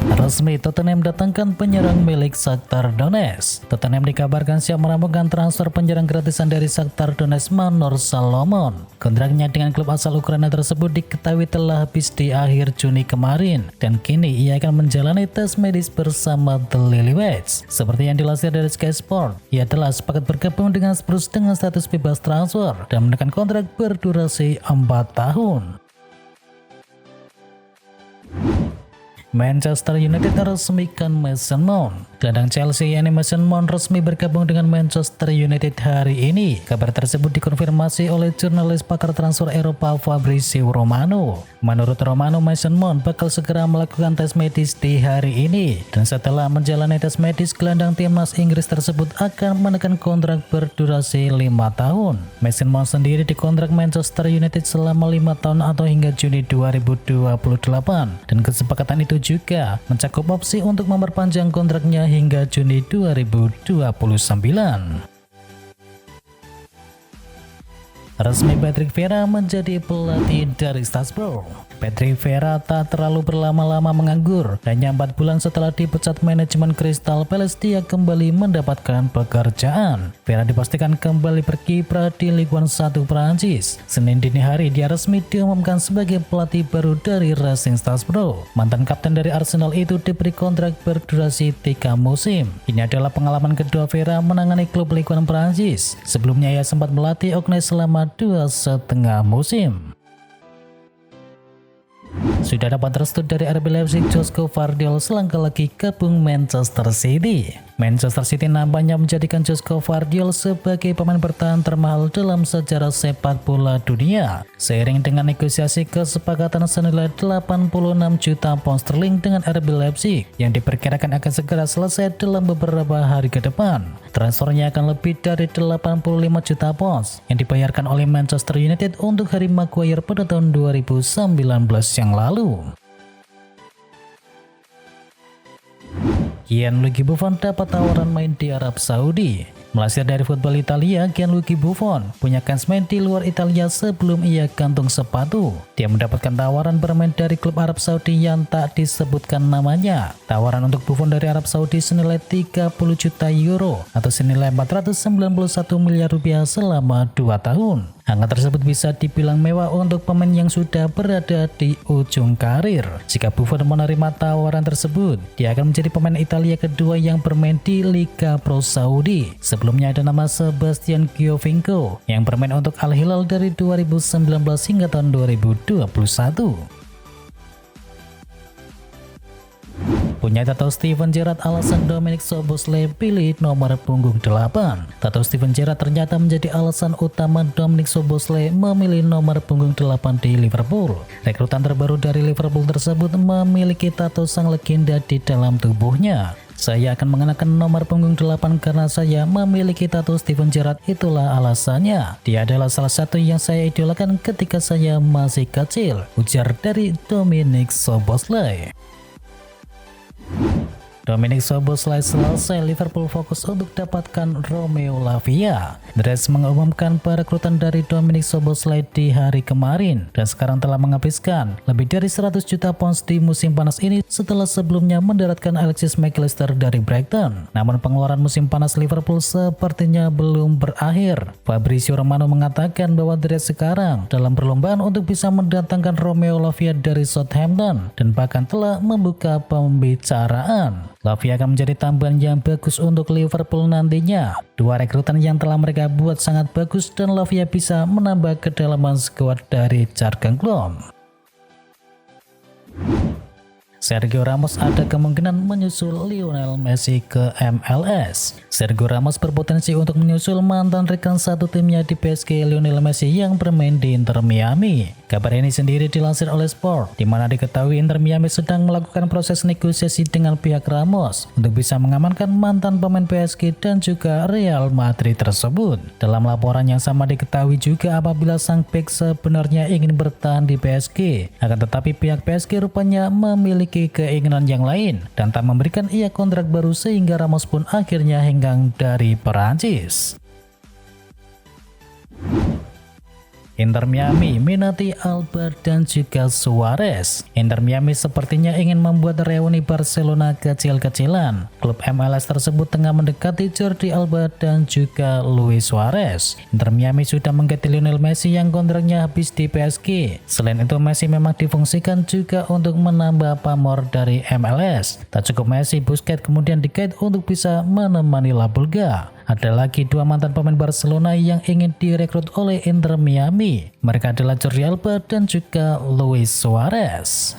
Resmi Tottenham datangkan penyerang milik Shakhtar Donetsk. Tottenham dikabarkan siap merampungkan transfer penyerang gratisan dari Shakhtar Donetsk Manor Salomon. Kontraknya dengan klub asal Ukraina tersebut diketahui telah habis di akhir Juni kemarin dan kini ia akan menjalani tes medis bersama The Lilywhits. Seperti yang dilansir dari Sky Sport, ia telah sepakat bergabung dengan Spurs dengan status bebas transfer dan menekan kontrak berdurasi 4 tahun. Manchester United resmikan Mason Mount. Gelandang Chelsea yakni Mason Mount resmi bergabung dengan Manchester United hari ini. Kabar tersebut dikonfirmasi oleh jurnalis pakar transfer Eropa Fabrizio Romano. Menurut Romano, Mason Mount bakal segera melakukan tes medis di hari ini. Dan setelah menjalani tes medis, gelandang timnas Inggris tersebut akan menekan kontrak berdurasi 5 tahun. Mason Mount sendiri dikontrak Manchester United selama 5 tahun atau hingga Juni 2028. Dan kesepakatan itu juga mencakup opsi untuk memperpanjang kontraknya hingga Juni 2029. Resmi Patrick Vieira menjadi pelatih dari Strasbourg. Patrick Vieira tak terlalu berlama-lama menganggur. Hanya 4 bulan setelah dipecat manajemen Crystal Palace, dia kembali mendapatkan pekerjaan. Vieira dipastikan kembali berkiprah di Ligue 1 Prancis. Senin dini hari dia resmi diumumkan sebagai pelatih baru dari Racing Strasbourg. Mantan kapten dari Arsenal itu diberi kontrak berdurasi 3 musim. Ini adalah pengalaman kedua Vieira menangani klub Ligue 1 Prancis. Sebelumnya ia sempat melatih Ognes selama 2,5 musim. Sudah dapat restu dari RB Leipzig, Josko Gvardiol selangkah lagi gabung Manchester City. Manchester City nampaknya menjadikan Josko Gvardiol sebagai pemain bertahan termahal dalam sejarah sepak bola dunia. Seiring dengan negosiasi kesepakatan senilai 86 juta pound sterling dengan RB Leipzig yang diperkirakan akan segera selesai dalam beberapa hari ke depan. Transfernya akan lebih dari 85 juta pounds yang dibayarkan oleh Manchester United untuk Harry Maguire pada tahun 2019 yang lalu. Gianluigi Buffon dapat tawaran main di Arab Saudi. Melansir dari Football Italia, Gianluigi Buffon punya kans main di luar Italia sebelum ia gantung sepatu. Dia mendapatkan tawaran bermain dari klub Arab Saudi yang tak disebutkan namanya. Tawaran untuk Buffon dari Arab Saudi senilai 30 juta euro atau senilai 491 miliar rupiah selama 2 tahun. Angka tersebut bisa dibilang mewah untuk pemain yang sudah berada di ujung karir. Jika Buffon menerima tawaran tersebut, dia akan menjadi pemain Italia kedua yang bermain di Liga Pro Saudi. Sebelumnya ada nama Sebastian Giovinco yang bermain untuk Al Hilal dari 2019 hingga tahun 2021. Punya tato Steven Gerrard, alasan Dominic Szoboszlai pilih nomor punggung 8. Tato Steven Gerrard ternyata menjadi alasan utama Dominic Szoboszlai memilih nomor punggung 8 di Liverpool. Rekrutan terbaru dari Liverpool tersebut memiliki tato sang legenda di dalam tubuhnya. Saya akan mengenakan nomor punggung 8 karena saya memiliki tato Steven Gerrard, itulah alasannya. Dia adalah salah satu yang saya idolakan ketika saya masih kecil, ujar dari Dominic Szoboszlai. Dominic Szoboszlai selesai, Liverpool fokus untuk dapatkan Romeo Lavia. Dress mengumumkan perekrutan dari Dominic Szoboszlai di hari kemarin dan sekarang telah menghabiskan lebih dari 100 juta pounds di musim panas ini setelah sebelumnya mendaratkan Alexis McAllister dari Brighton. Namun pengeluaran musim panas Liverpool sepertinya belum berakhir. Fabrizio Romano mengatakan bahwa Dress sekarang dalam perlombaan untuk bisa mendatangkan Romeo Lavia dari Southampton dan bahkan telah membuka pembicaraan. Lavia akan menjadi tambahan yang bagus untuk Liverpool nantinya. Dua rekrutan yang telah mereka buat sangat bagus dan Lavia bisa menambah kedalaman skuad dari Jurgen Klopp. Sergio Ramos ada kemungkinan menyusul Lionel Messi ke MLS. Sergio Ramos berpotensi untuk menyusul mantan rekan satu timnya di PSG, Lionel Messi, yang bermain di Inter Miami. Kabar ini sendiri dilansir oleh Sport, di mana diketahui Inter Miami sedang melakukan proses negosiasi dengan pihak Ramos untuk bisa mengamankan mantan pemain PSG dan juga Real Madrid tersebut. Dalam laporan yang sama diketahui juga apabila sang bek sebenarnya ingin bertahan di PSG, akan tetapi pihak PSG rupanya memiliki keinginan yang lain dan tak memberikan ia kontrak baru sehingga Ramos pun akhirnya hengkang dari Perancis. Inter Miami minati Alba dan juga Suarez. Inter Miami sepertinya ingin membuat reuni Barcelona kecil-kecilan. Klub MLS tersebut tengah mendekati Jordi Alba dan juga Luis Suarez. Inter Miami sudah mengganti Lionel Messi yang kontraknya habis di PSG. Selain itu, Messi memang difungsikan juga untuk menambah pamor dari MLS. Tak cukup Messi, Busquets kemudian digait untuk bisa menemani La Pulga. Ada lagi dua mantan pemain Barcelona yang ingin direkrut oleh Inter Miami. Mereka adalah Jordi Alba dan juga Luis Suarez.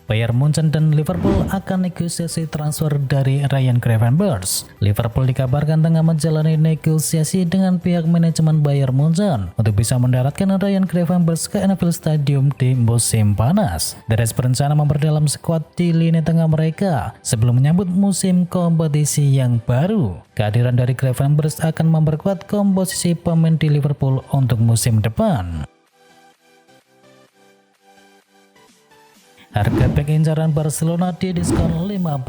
Bayern Munchen dan Liverpool akan negosiasi transfer dari Ryan Gravenberch. Liverpool dikabarkan tengah menjalani negosiasi dengan pihak manajemen Bayern Munchen untuk bisa mendaratkan Ryan Gravenberch ke Anfield Stadium di musim panas. The Reds berencana memperdalam skuad di lini tengah mereka sebelum menyambut musim kompetisi yang baru. Kehadiran dari Gravenberch akan memperkuat komposisi pemain di Liverpool untuk musim depan. Harga bek incaran Barcelona didiskon 50%.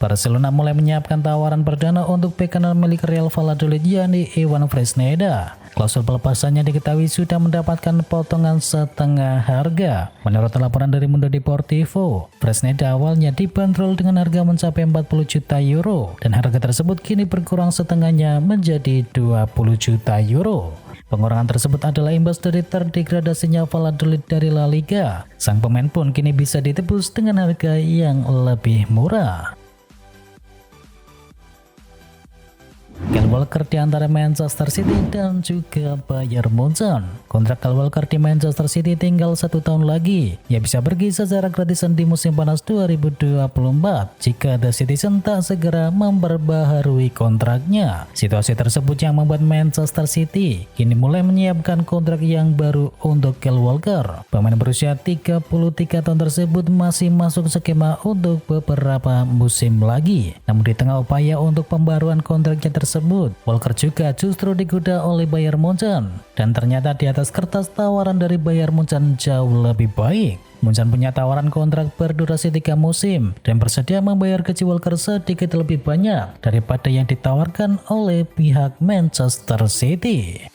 Barcelona mulai menyiapkan tawaran perdana untuk bek kanan milik Real Valladolid yakni Ivan Fresneda. Klausul pelepasannya diketahui sudah mendapatkan potongan setengah harga. Menurut laporan dari Mundo Deportivo, Fresneda awalnya dibanderol dengan harga mencapai 40 juta euro dan harga tersebut kini berkurang setengahnya menjadi 20 juta euro. Pengurangan tersebut adalah imbas dari terdegradasinya Valladolid dari La Liga. Sang pemain pun kini bisa ditebus dengan harga yang lebih murah. Kyle Walker di antara Manchester City dan juga Bayern Munchen. Kontrak Kyle Walker di Manchester City tinggal 1 tahun lagi. Ia bisa pergi secara gratisan di musim panas 2024 jika The Citizen tak segera memperbaharui kontraknya. Situasi tersebut yang membuat Manchester City kini mulai menyiapkan kontrak yang baru untuk Kyle Walker. Pemain berusia 33 tahun tersebut masih masuk skema untuk beberapa musim lagi. Namun di tengah upaya untuk pembaruan kontraknya tersebut, Walker juga justru digoda oleh Bayern Munchen. Dan ternyata di atas kertas tawaran dari Bayern Munchen jauh lebih baik. Munchen punya tawaran kontrak berdurasi 3 musim dan bersedia membayar gaji Walker sedikit lebih banyak daripada yang ditawarkan oleh pihak Manchester City.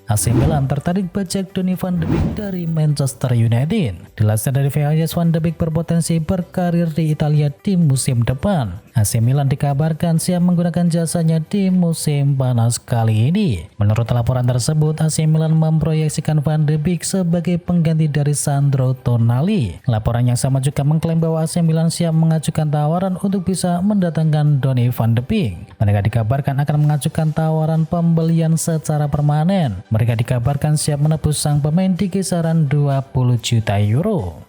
AC Milan tertarik bajak Donny van de Beek dari Manchester United. Dilansir dari VAS, Van de Beek berpotensi berkarir di Italia di musim depan. AC Milan dikabarkan siap menggunakan jasanya di musim panas kali ini. Menurut laporan tersebut, AC Milan memproyeksikan Van de Beek sebagai pengganti dari Sandro Tonali. Laporan yang sama juga mengklaim bahwa AC Milan siap mengajukan tawaran untuk bisa mendatangkan Donny van de Beek. Mereka dikabarkan akan mengajukan tawaran pembelian secara permanen. Mereka dikabarkan siap menebus sang pemain di kisaran 20 juta euro.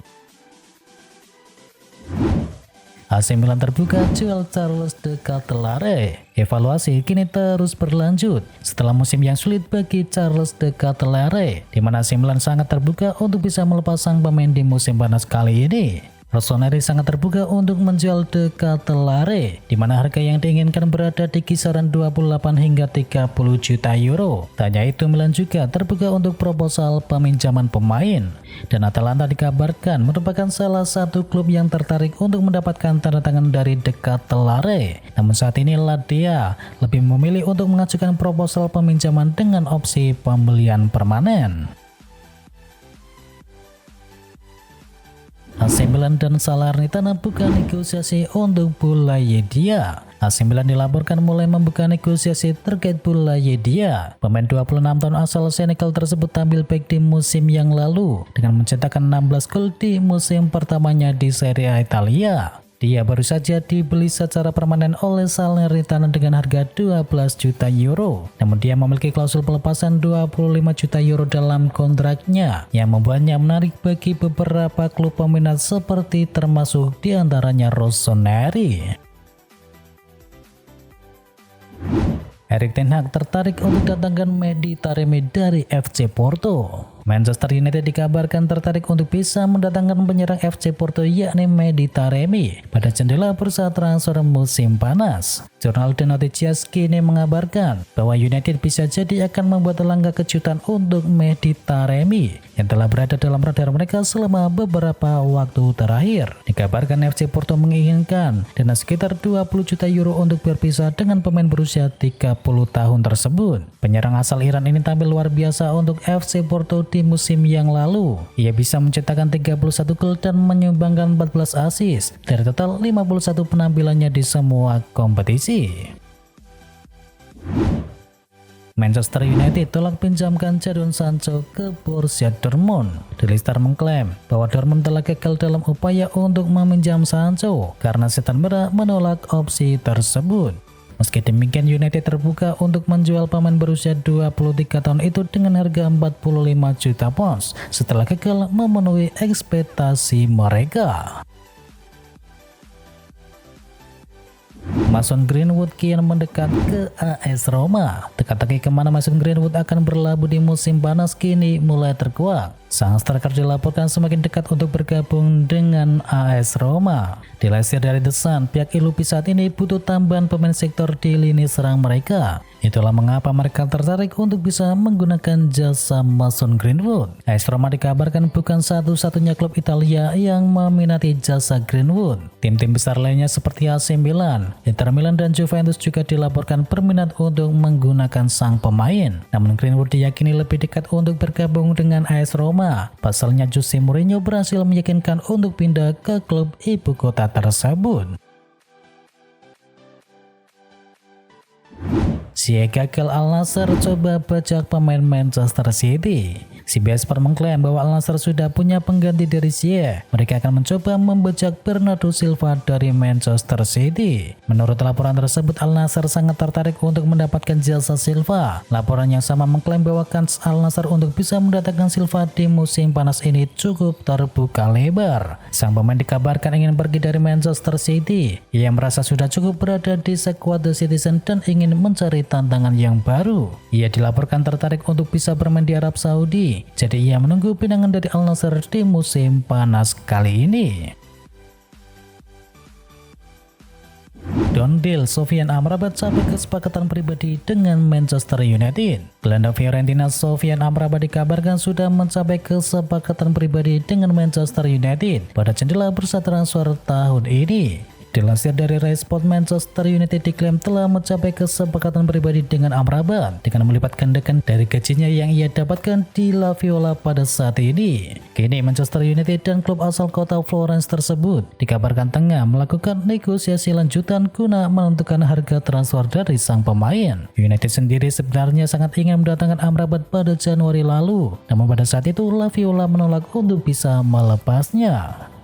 AC Milan terbuka jual Charles de Ketelaere. Evaluasi kini terus berlanjut setelah musim yang sulit bagi Charles de Ketelaere, di mana AC Milan sangat terbuka untuk bisa melepas sang pemain di musim panas kali ini. Rossoneri sangat terbuka untuk menjual de Ketelaere, di mana harga yang diinginkan berada di kisaran 28 hingga 30 juta euro. Tak hanya itu, Milan juga terbuka untuk proposal peminjaman pemain. Dan Atalanta dikabarkan merupakan salah satu klub yang tertarik untuk mendapatkan tanda tangan dari de Ketelaere. Namun saat ini Lazio lebih memilih untuk mengajukan proposal peminjaman dengan opsi pembelian permanen. AC Milan dan Salernitana buka negosiasi untuk Boulaye-Dia. AC Milan dilaporkan mulai membuka negosiasi terkait Boulaye-Dia. Pemain 26 tahun asal Senegal tersebut tampil baik di musim yang lalu dengan mencetakkan 16 gol di musim pertamanya di Serie A Italia. Dia baru saja dibeli secara permanen oleh Salernitana dengan harga 12 juta euro. Namun dia memiliki klausul pelepasan 25 juta euro dalam kontraknya yang membuatnya menarik bagi beberapa klub peminat seperti termasuk diantaranya Rossoneri. Erik ten Hag tertarik untuk datangkan Mehdi Taremi dari FC Porto. Manchester United dikabarkan tertarik untuk bisa mendatangkan penyerang FC Porto yakni Mehdi Taremi pada jendela bursa transfer musim panas. Jurnal The Noticias kini mengabarkan bahwa United bisa jadi akan membuat langkah kejutan untuk Mehdi Taremi yang telah berada dalam radar mereka selama beberapa waktu terakhir. Dikabarkan FC Porto menginginkan dana sekitar 20 juta euro untuk berpisah dengan pemain berusia 30 tahun tersebut. Penyerang asal Iran ini tampil luar biasa untuk FC Porto di musim yang lalu. Ia bisa mencetakkan 31 gol dan menyumbangkan 14 assist dari total 51 penampilannya di semua kompetisi. Manchester United tolak pinjamkan Jadon Sancho ke Borussia Dortmund. Daily Star mengklaim bahwa Dortmund telah gagal dalam upaya untuk meminjam Sancho karena Setan Merah menolak opsi tersebut. Meski demikian, United terbuka untuk menjual pemain berusia 23 tahun itu dengan harga 45 juta pounds setelah gagal memenuhi ekspektasi mereka. Mason Greenwood kian mendekat ke AS Roma. Teka-teki kemana Mason Greenwood akan berlabuh di musim panas kini mulai terkuak. Sang striker dilaporkan semakin dekat untuk bergabung dengan AS Roma. Dilansir dari The Sun, pihak Ilupi saat ini butuh tambahan pemain sektor di lini serang mereka. Itulah mengapa mereka tertarik untuk bisa menggunakan jasa Mason Greenwood. AS Roma dikabarkan bukan satu-satunya klub Italia yang meminati jasa Greenwood. Tim-tim besar lainnya seperti AC Milan, Inter Milan, dan Juventus juga dilaporkan berminat untuk menggunakan sang pemain. Namun Greenwood diyakini lebih dekat untuk bergabung dengan AS Roma. Pasalnya Jose Mourinho berhasil meyakinkan untuk pindah ke klub ibu kota tersebut. Ziyech gagal Al Nassr coba bajak pemain Manchester City. CBS Sport mengklaim bahwa Al Nassr sudah punya pengganti dari Ziyech. Mereka akan mencoba membajak Bernardo Silva dari Manchester City. Menurut laporan tersebut, Al Nassr sangat tertarik untuk mendapatkan jasa Silva. Laporan yang sama mengklaim bahwa kans Al Nassr untuk bisa mendatangkan Silva di musim panas ini cukup terbuka lebar. Sang pemain dikabarkan ingin pergi dari Manchester City. Ia merasa sudah cukup berada di skuad The Citizen dan ingin mencari tantangan yang baru. Ia dilaporkan tertarik untuk bisa bermain di Arab Saudi. Jadi ia menunggu pinangan dari Al Nassr di musim panas kali ini. Don deal Sofyan Amrabat sampai kesepakatan pribadi dengan Manchester United. Gelandang Fiorentina Sofyan Amrabat dikabarkan sudah mencapai kesepakatan pribadi dengan Manchester United pada jendela bursa transfer tahun ini. Dilansir dari Rai Sport, Manchester United diklaim telah mencapai kesepakatan pribadi dengan Amrabat dengan melipat gandakan dari gajinya yang ia dapatkan di La Viola pada saat ini. Kini Manchester United dan klub asal kota Florence tersebut dikabarkan tengah melakukan negosiasi lanjutan guna menentukan harga transfer dari sang pemain. United sendiri sebenarnya sangat ingin mendatangkan Amrabat pada Januari lalu, namun pada saat itu La Viola menolak untuk bisa melepasnya.